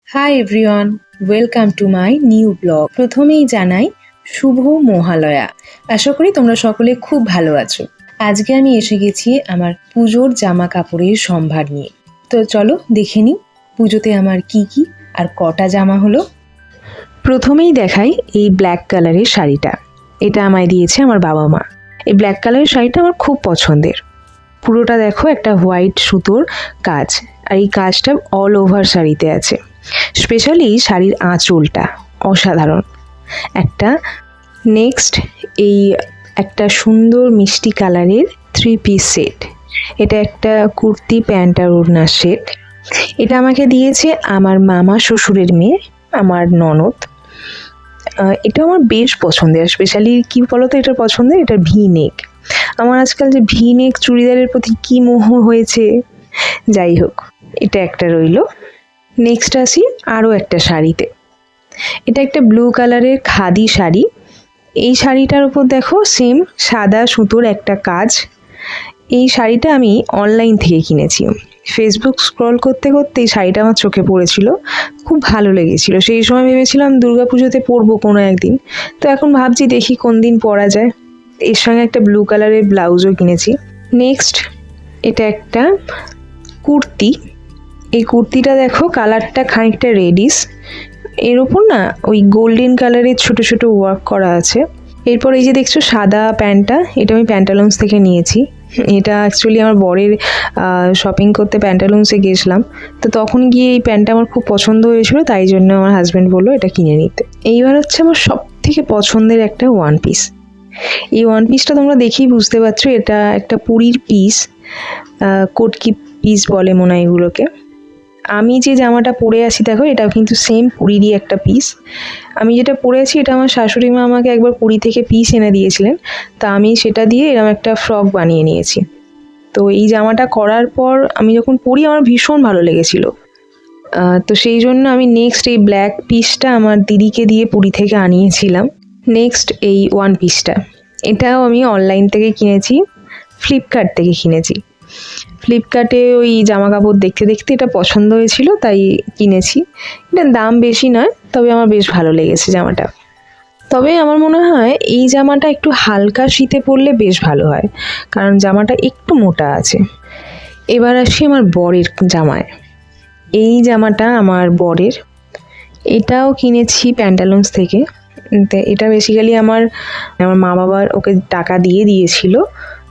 Hi everyone, welcome to my new blog. প্রথমেই জানাই শুভ মহালয়া। আশা করি তোমরা সকলে খুব ভালো আছো। আজকে আমি এসে গেছি আমার পুজোর জামা কাপড়ের সম্ভার নিয়ে। তো চলো দেখে নিই পুজোতে আমার কি কি আর কটা জামা হলো। প্রথমেই দেখাই এই ব্ল্যাক কালারের শাড়িটা। এটা আমায় দিয়েছে আমার বাবা মা। এই ব্ল্যাক কালারের শাড়িটা আমার খুব পছন্দের। পুরোটা দেখো একটা হোয়াইট সুতোর কাজ, আর এই কাজটা অল ওভার শাড়িতে আছে। স্পেশালি শাড়ির আঁচলটা অসাধারণ একটা। নেক্সট এই একটা সুন্দর মিষ্টি কালারের 3 পিস সেট। এটা একটা কুর্তি প্যান্ট আর ওড়নার সেট। এটা আমাকে দিয়েছে আমার মামা শ্বশুরের মেয়ে, আমার ননদ। এটা আমার বেশ পছন্দের। স্পেশালি কি বলতো এটার পছন্দের, এটা ভি নেক। আমার আজকাল যে ভি নেক চুড়িদারের প্রতি কি মোহ হয়েছে। যাই হোক, এটা একটা রইল। নেক্সট আসি আরও একটা শাড়িতে। এটা একটা ব্লু কালারের খাদি শাড়ি। এই শাড়িটার উপর দেখো সেম সাদা সুতোর একটা কাজ। এই শাড়িটা আমি অনলাইন থেকে কিনেছি। ফেসবুক স্ক্রল করতে করতে এই শাড়িটা আমার চোখে পড়েছিল, খুব ভালো লেগেছিল। সেই সময় ভেবেছিলাম দুর্গাপুজোতে পরবো কোনো একদিন। তো এখন ভাবছি দেখি কোন দিন পরা যায়। এর সঙ্গে একটা ব্লু কালারের ব্লাউজও কিনেছি। নেক্সট এটা একটা কুর্তি। এই কুর্তিটা দেখো কালারটা খানিকটা রেডিশ, এর ওপর না ওই গোল্ডেন কালারের ছোট ছোট ওয়ার্ক করা আছে। এরপর এই যে দেখছো সাদা প্যান্টটা, এটা আমি প্যান্টালুন্স থেকে নিয়েছি। এটা অ্যাকচুয়ালি আমার বরের শপিং করতে প্যান্টালুন্সে গেছিলাম, তো তখন গিয়ে এই প্যান্টটা আমার খুব পছন্দ হয়েছিল, তাই জন্য আমার হাজব্যান্ড বললো এটা কিনে নিতে। এইবার হচ্ছে আমার সব থেকে পছন্দের একটা ওয়ান পিস। এই ওয়ান পিসটা তোমরা দেখেই বুঝতে পারছো এটা একটা পুরীর পিস, কটকি পিস বলে মনে হয় এগুলোকে। আমি যে জামাটা পরে আছি দেখো, এটাও কিন্তু সেম পুরীরই একটা পিস। আমি যেটা পরে আছি এটা আমার শাশুড়ি মা আমাকে একবার পুরী থেকে পিস এনে দিয়েছিলেন, তা আমি সেটা দিয়ে এরকম একটা ফ্রক বানিয়ে নিয়েছি। তো এই জামাটা করার পর আমি যখন পরি আমার ভীষণ ভালো লেগেছিল। তো সেই জন্য আমি নেক্সট এই ব্ল্যাক পিসটা আমার দিদিকে দিয়ে পুরী থেকে আনিয়েছিলাম। নেক্সট এই ওয়ান পিসটা, এটাও আমি অনলাইন থেকে কিনেছি, ফ্লিপকার্ট থেকে কিনেছি। ফ্লিপকার্টে ওই জামা কাপড় দেখতে দেখতে এটা পছন্দ হয়েছিল, তাই কিনেছি। এটার দাম বেশি নয়, তবে আমার বেশ ভালো লেগেছে জামাটা। তবে আমার মনে হয় এই জামাটা একটু হালকা শীতে পরলে বেশ ভালো হয়, কারণ জামাটা একটু মোটা আছে। এবার আসি আমার বরের জামায়। এই জামাটা আমার বরের, এটাও কিনেছি প্যান্টালুন্স থেকে। এটা বেসিক্যালি আমার মা বাবার ওকে টাকা দিয়ে দিয়েছিল,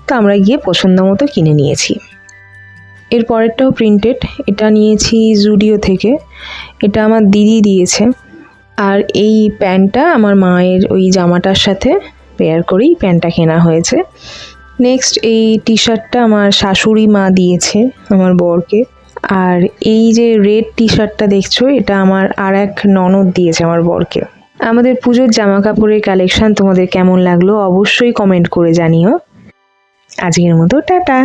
তো আমরা গিয়ে পছন্দ মতো কিনে নিয়েছি। এর পরেরটাও প্রিন্টেড, এটা নিয়েছি জুডিও থেকে। এটা আমার দিদি দিয়েছে। আর এই প্যান্টটা আমার মায়ের ওই জামাটার সাথে পেয়ার করেই প্যান্টটা কেনা হয়েছে। নেক্সট এই টি শার্টটা আমার শাশুড়ি মা দিয়েছে আমার বরকে। আর এই যে রেড টি শার্টটা দেখছো, এটা আমার আর এক ননদ দিয়েছে আমার বরকে। আমাদের পুজোর জামা কাপড়ের কালেকশন তোমাদের কেমন লাগলো অবশ্যই কমেন্ট করে জানিও। আজকের মতো টাটা।